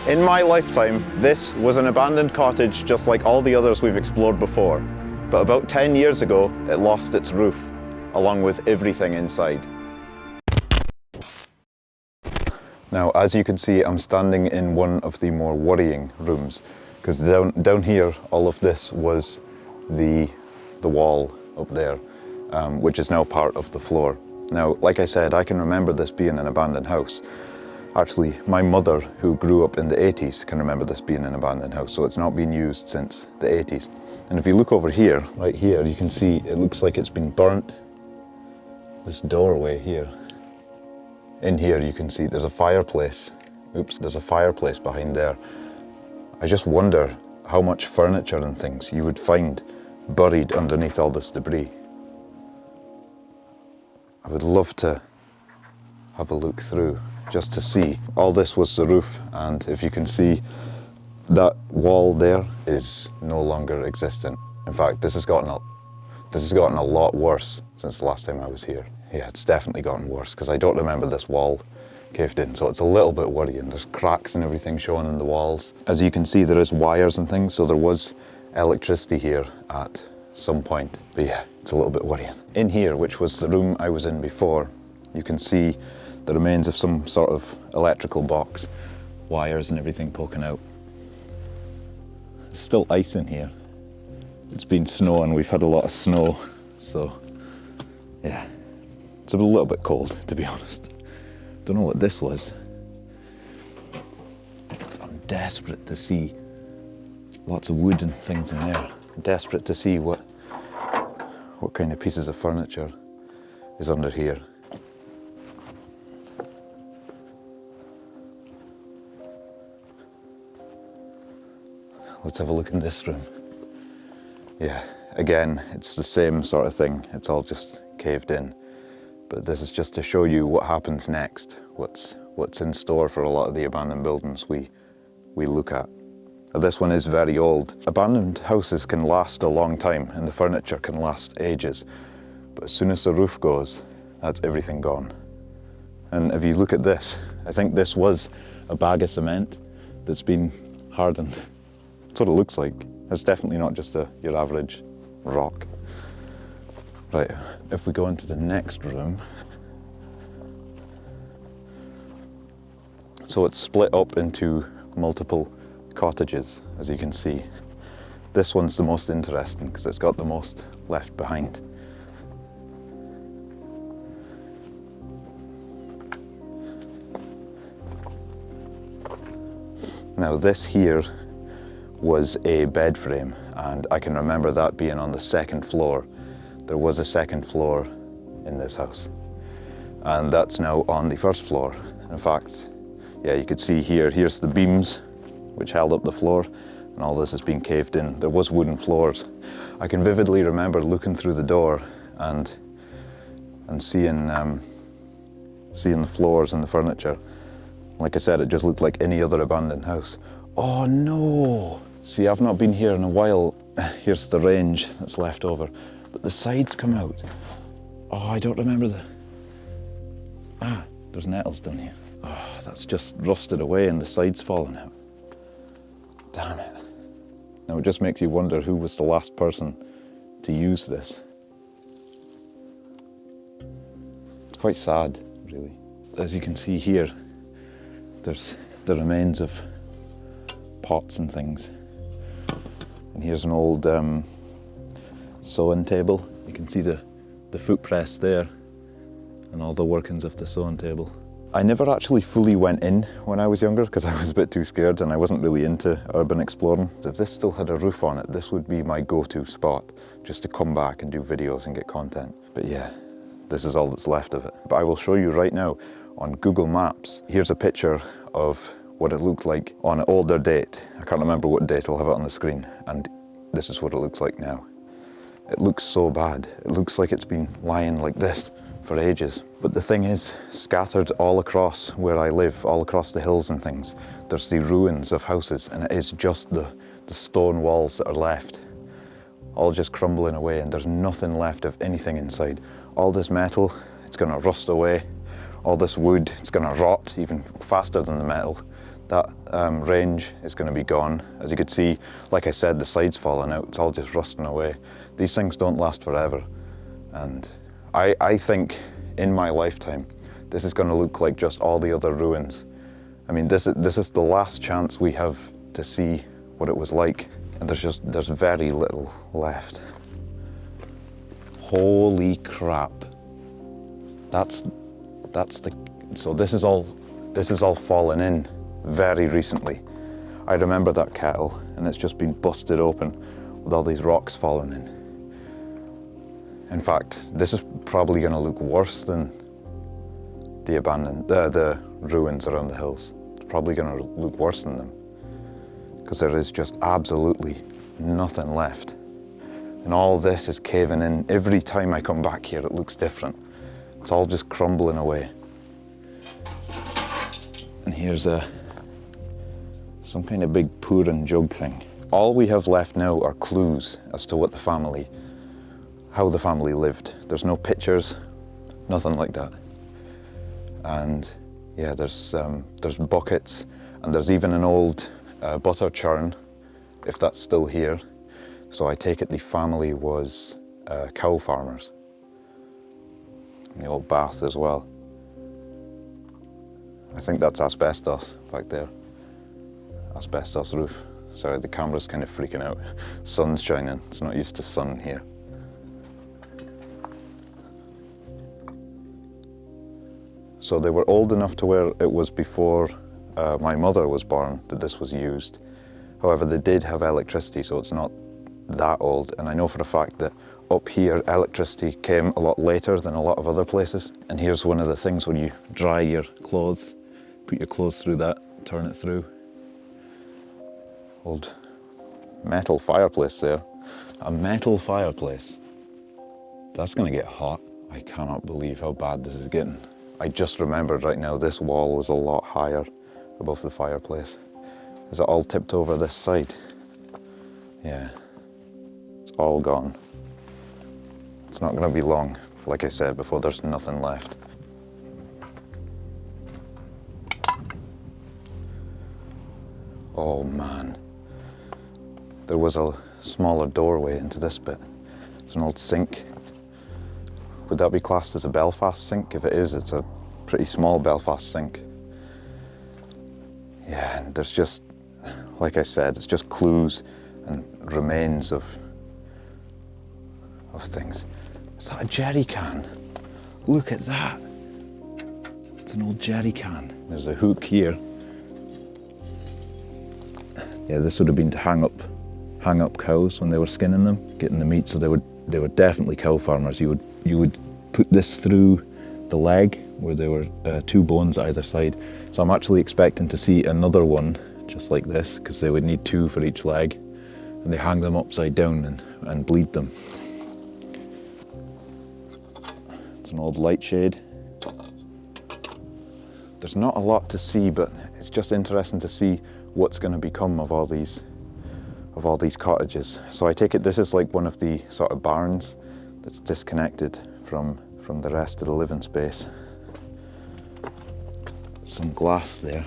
In my lifetime, this was an abandoned cottage just like all the others we've explored before. But about 10 years ago, it lost its roof, along with everything inside. Now, as you can see, I'm standing in one of the more worrying rooms, because down here, all of this was the wall up there, which is now part of the floor. Now, like I said, I can remember this being an abandoned house. Actually, my mother, who grew up in the 80s, can remember this being an abandoned house, so it's not been used since the 80s. And if you look over here, right here, you can see it looks like it's been burnt. This doorway here. In here you can see there's a fireplace. Oops, there's a fireplace behind there. I just wonder how much furniture and things you would find buried underneath all this debris. I would love to have a look through just to see. All this was the roof, and if you can see, that wall there is no longer existent. In fact, this has gotten a lot worse since the last time I was here. Yeah, it's definitely gotten worse, because I don't remember this wall caved in, so it's a little bit worrying. There's cracks and everything showing in the walls. As you can see, there is wires and things, so there was electricity here at some point. But yeah, it's a little bit worrying. In here, which was the room I was in before, you can see the remains of some sort of electrical box, wires and everything poking out. There's still ice in here. It's been snowing, we've had a lot of snow, so yeah, it's a little bit cold, to be honest. Don't know what this was. I'm desperate to see lots of wood and things in there. I'm desperate to see what kind of pieces of furniture is under here. Let's have a look in this room. Yeah, again, it's the same sort of thing. It's all just caved in. But this is just to show you what happens next, what's in store for a lot of the abandoned buildings we look at. Now, this one is very old. Abandoned houses can last a long time, and the furniture can last ages. But as soon as the roof goes, that's everything gone. And if you look at this, I think this was a bag of cement that's been hardened. That's what it looks like. It's definitely not just your average rock. Right, if we go into the next room. So it's split up into multiple cottages, as you can see. This one's the most interesting because it's got the most left behind. Now this here was a bed frame, and I can remember that being on the second floor. There was a second floor in this house, and that's now on the first floor. In fact, yeah, you could see here's the beams which held up the floor, and all this has been caved in. There was wooden floors. I can vividly remember looking through the door and seeing the floors and the furniture. Like I said, it just looked like any other abandoned house. Oh no! See, I've not been here in a while. Here's the range that's left over, but the sides come out. Oh, I don't remember there's nettles down here. Oh, that's just rusted away and the sides fallen out. Damn it. Now it just makes you wonder who was the last person to use this. It's quite sad, really. As you can see here, there's the remains of pots and things. And here's an old sewing table. You can see the foot press there and all the workings of the sewing table. I never actually fully went in when I was younger because I was a bit too scared and I wasn't really into urban exploring. If this still had a roof on it, this would be my go-to spot just to come back and do videos and get content. But yeah, this is all that's left of it. But I will show you right now on Google Maps. Here's a picture of what it looked like on an older date. I can't remember what date, I'll have it on the screen. And this is what it looks like now. It looks so bad. It looks like it's been lying like this for ages. But the thing is, scattered all across where I live, all across the hills and things, there's the ruins of houses, and it is just the stone walls that are left, all just crumbling away, and there's nothing left of anything inside. All this metal, it's gonna rust away. All this wood, it's gonna rot even faster than the metal. That range is going to be gone. As you can see, like I said, the side's fallen out. It's all just rusting away. These things don't last forever. And I think in my lifetime, this is going to look like just all the other ruins. I mean, this is the last chance we have to see what it was like. And there's very little left. Holy crap. So this is all fallen in very recently. I remember that kettle, and it's just been busted open with all these rocks falling in. In fact, this is probably going to look worse than the ruins around the hills. It's probably going to look worse than them, because there is just absolutely nothing left. And all this is caving in. Every time I come back here, it looks different. It's all just crumbling away. And here's some kind of big purin jug thing. All we have left now are clues as to how the family lived. There's no pictures, nothing like that. And yeah, there's buckets, and there's even an old butter churn, if that's still here. So I take it the family was cow farmers. And the old bath as well. I think that's asbestos back there. Asbestos roof. Sorry, the camera's kind of freaking out. Sun's shining, it's not used to sun here. So they were old enough to where it was before my mother was born that this was used. However, they did have electricity, so it's not that old. And I know for a fact that up here, electricity came a lot later than a lot of other places. And here's one of the things where you dry your clothes, put your clothes through that, turn it through. Old metal fireplace there. A metal fireplace. That's gonna get hot. I cannot believe how bad this is getting. I just remembered right now, this wall was a lot higher above the fireplace. Is it all tipped over this side? Yeah, it's all gone. It's not gonna be long, like I said before, there's nothing left. Oh man. There was a smaller doorway into this bit. It's an old sink. Would that be classed as a Belfast sink? If it is, it's a pretty small Belfast sink. Yeah, and there's just, like I said, it's just clues and remains of things. Is that a jerry can? Look at that. It's an old jerry can. There's a hook here. Yeah, this would have been to hang up cows when they were skinning them, getting the meat. So they were definitely cow farmers. You would put this through the leg where there were two bones either side. So I'm actually expecting to see another one just like this, because they would need two for each leg, and they hang them upside down and bleed them. It's an old light shade. There's not a lot to see, but it's just interesting to see what's going to become of all these cottages. So I take it this is like one of the sort of barns that's disconnected from the rest of the living space. Some glass there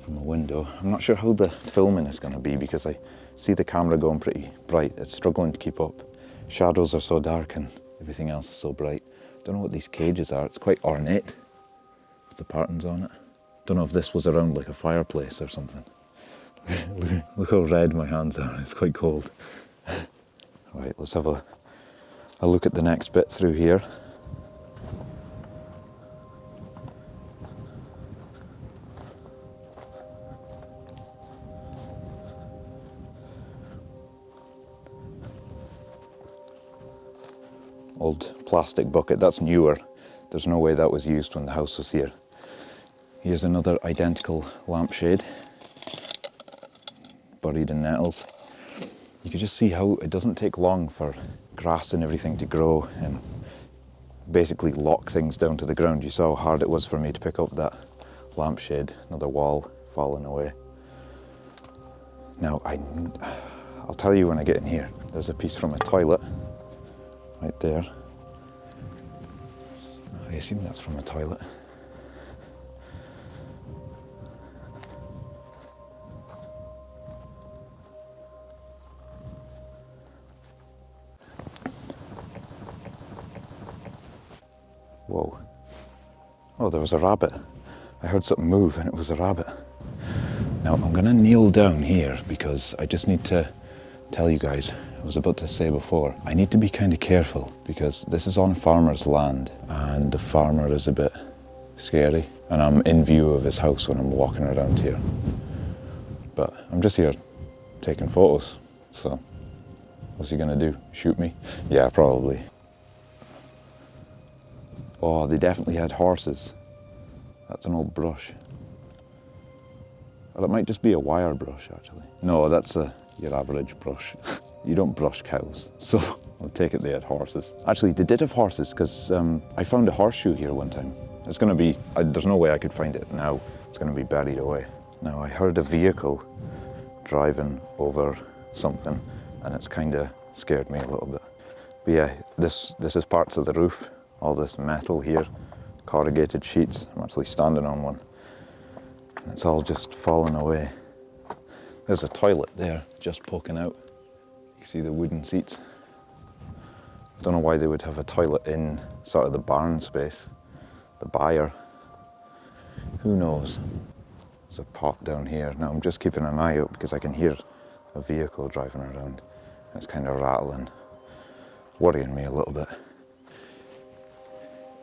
from a window. I'm not sure how the filming is going to be, because I see the camera going pretty bright. It's struggling to keep up. Shadows are so dark and everything else is so bright. Don't know what these cages are. It's quite ornate with the patterns on it. Don't know if this was around like a fireplace or something. Look how red my hands are. It's quite cold. Right, let's have a look at the next bit through here. Old plastic bucket, that's newer. There's no way that was used when the house was here. Here's another identical lampshade, buried in nettles. You can just see how it doesn't take long for grass and everything to grow and basically lock things down to the ground. You saw how hard it was for me to pick up that lampshade, another wall falling away. Now, I'll tell you when I get in here. There's a piece from a toilet right there. I assume that's from a toilet. Whoa. Oh, there was a rabbit. I heard something move and it was a rabbit. Now I'm gonna kneel down here because I just need to tell you guys, I was about to say before, I need to be kind of careful because this is on farmer's land and the farmer is a bit scary and I'm in view of his house when I'm walking around here. But I'm just here taking photos, so what's he gonna do? Shoot me? Yeah, probably. Oh, they definitely had horses. That's an old brush. Or it might just be a wire brush, actually. No, that's your average brush. You don't brush cows, so I'll take it they had horses. Actually, they did have horses, because I found a horseshoe here one time. It's gonna be, there's no way I could find it now. It's gonna be buried away. Now, I heard a vehicle driving over something, and it's kinda scared me a little bit. But yeah, this is parts of the roof. All this metal here, corrugated sheets. I'm actually standing on one. And it's all just falling away. There's a toilet there, just poking out. You can see the wooden seats. Don't know why they would have a toilet in sort of the barn space. The byre. Who knows? There's a pot down here. Now I'm just keeping an eye out because I can hear a vehicle driving around. It's kind of rattling, worrying me a little bit.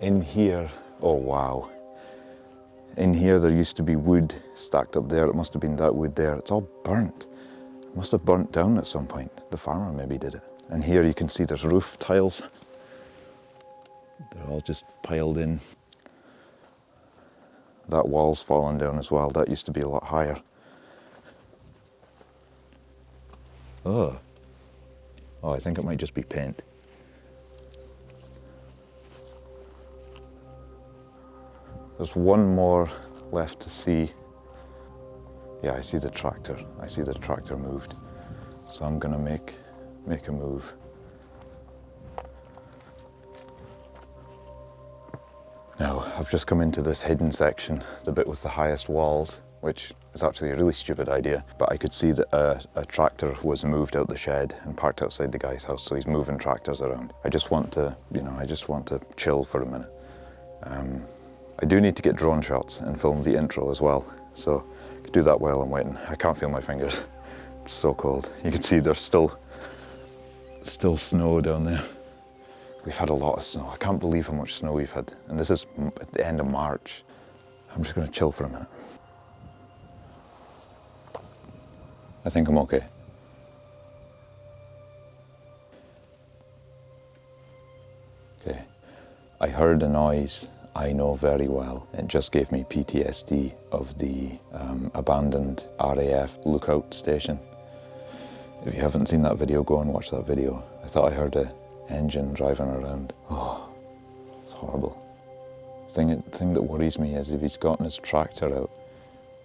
In here, oh wow. In here there used to be wood stacked up there. It must have been that wood there. It's all burnt. It must have burnt down at some point. The farmer maybe did it. And here you can see there's roof tiles. They're all just piled in. That wall's fallen down as well. That used to be a lot higher. Oh, I think it might just be paint. There's one more left to see. Yeah, I see the tractor. I see the tractor moved. So I'm gonna make a move. Now, I've just come into this hidden section, the bit with the highest walls, which is actually a really stupid idea, but I could see that a tractor was moved out the shed and parked outside the guy's house, so he's moving tractors around. I just want to, I just want to chill for a minute. I do need to get drone shots and film the intro as well, so I could do that while I'm waiting. I can't feel my fingers. It's so cold. You can see there's still snow down there. We've had a lot of snow. I can't believe how much snow we've had. And this is at the end of March. I'm just gonna chill for a minute. I think I'm okay. Okay, I heard a noise I know very well. It just gave me PTSD of the abandoned RAF lookout station. If you haven't seen that video, go and watch that video. I thought I heard an engine driving around. Oh, it's horrible. The thing that worries me is if he's gotten his tractor out,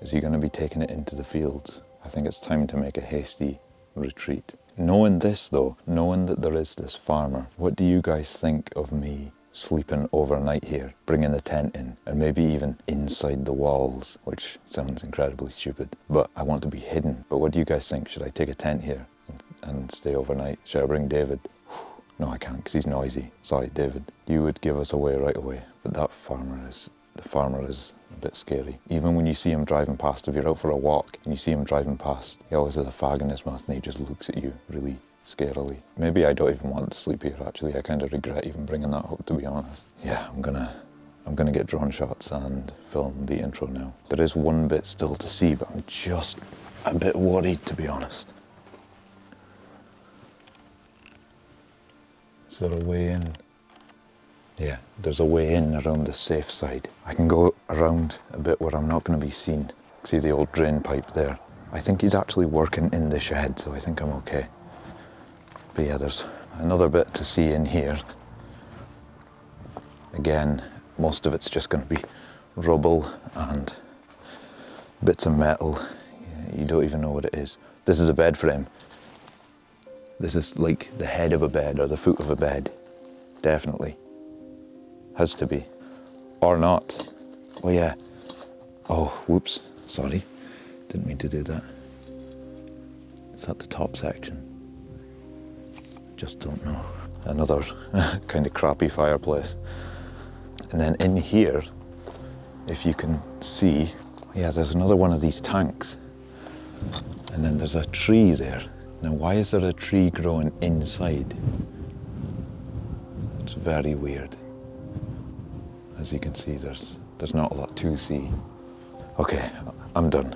is he going to be taking it into the fields? I think it's time to make a hasty retreat. Knowing this though, knowing that there is this farmer, what do you guys think of me sleeping overnight here, bringing a tent in, and maybe even inside the walls, which sounds incredibly stupid, but I want to be hidden. But what do you guys think? Should I take a tent here and stay overnight? Should I bring David? No, I can't, because he's noisy. Sorry, David. You would give us away right away. But the farmer is a bit scary. Even when you see him driving past, if you're out for a walk and you see him driving past, he always has a fag in his mouth and he just looks at you really scarily. Maybe I don't even want to sleep here, actually. I kind of regret even bringing that up, to be honest. Yeah, I'm gonna get drone shots and film the intro now. There is one bit still to see, but I'm just a bit worried, to be honest. Is there a way in? Yeah, there's a way in around the safe side. I can go around a bit where I'm not going to be seen. See the old drain pipe there? I think he's actually working in the shed, so I think I'm okay. But yeah, there's another bit to see in here. Again, most of it's just going to be rubble and bits of metal. You don't even know what it is. This is a bed frame. This is like the head of a bed or the foot of a bed. Definitely. Has to be. Or not. Oh yeah. Oh, whoops. Sorry. Didn't mean to do that. Is that the top section? Just don't know. Another kind of crappy fireplace. And then in here, if you can see, yeah, there's another one of these tanks. And then there's a tree there. Now, why is there a tree growing inside? It's very weird. As you can see, there's not a lot to see. Okay, I'm done.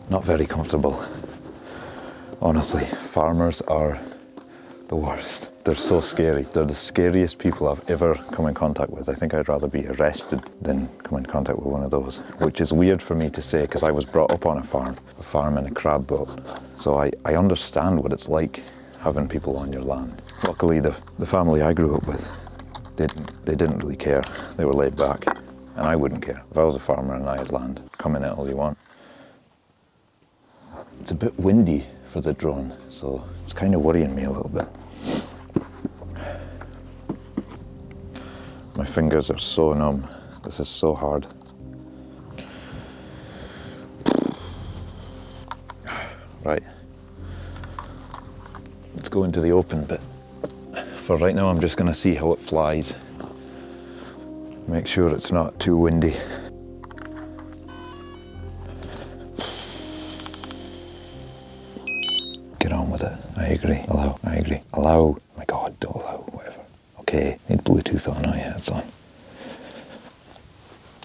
Not very comfortable. Honestly, farmers are the worst. They're so scary. They're the scariest people I've ever come in contact with. I think I'd rather be arrested than come in contact with one of those, which is weird for me to say because I was brought up on a farm in a crab boat. So I understand what it's like having people on your land. Luckily, the family I grew up with, they didn't really care. They were laid back, and I wouldn't care. If I was a farmer and I had land, come in it all you want. It's a bit windy for the drone, so it's kind of worrying me a little bit. My fingers are so numb. This is so hard. Right. Let's go into the open bit. For right now, I'm just going to see how it flies. Make sure it's not too windy. Get on with it. I agree. Allow. I agree. Allow. Oh my God, don't allow. Whatever. Okay. Need Bluetooth on. Oh yeah, it's on.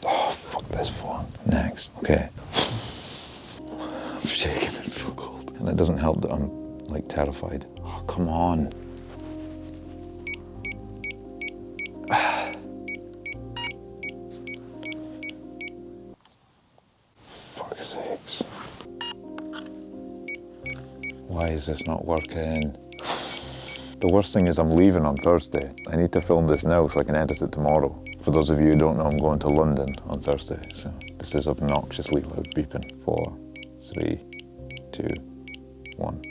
Oh, fuck this phone. Next. Okay. I'm shaking. It's so cold. And it doesn't help that I'm like terrified. Oh, come on. Fuck's sakes. Why is this not working? The worst thing is I'm leaving on Thursday. I need to film this now so I can edit it tomorrow. For those of you who don't know, I'm going to London on Thursday. So this is obnoxiously loud beeping. 4, 3, 2, 1.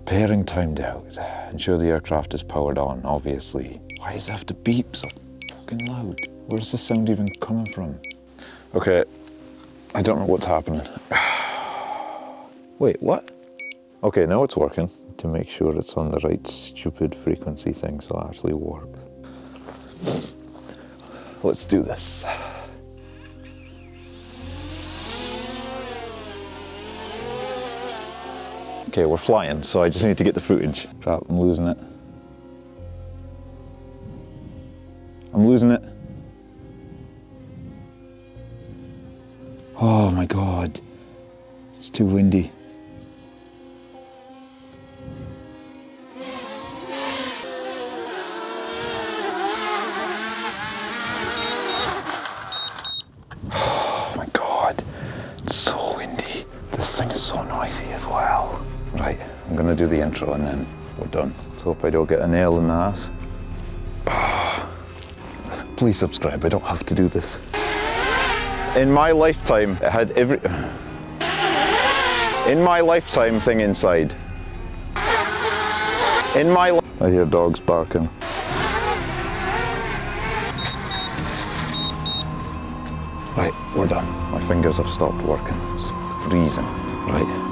Pairing timed out. Ensure the aircraft is powered on, obviously. Why does it have to beep so fucking loud? Where's the sound even coming from? Okay, I don't know what's happening. Wait, what? Okay, now it's working. To make sure it's on the right stupid frequency thing so it actually works. Let's do this. Okay, we're flying, so I just need to get the footage. Crap, I'm losing it. I'm losing it. Oh my God. It's too windy. Oh my God. It's so windy. This thing is so noisy as well. Right, I'm gonna do the intro and then we're done. Let's hope I don't get a nail in the ass. Please subscribe, I don't have to do this. In my lifetime, it had every... In my lifetime thing inside. In my I hear dogs barking. Right, we're done. My fingers have stopped working. It's freezing. Right.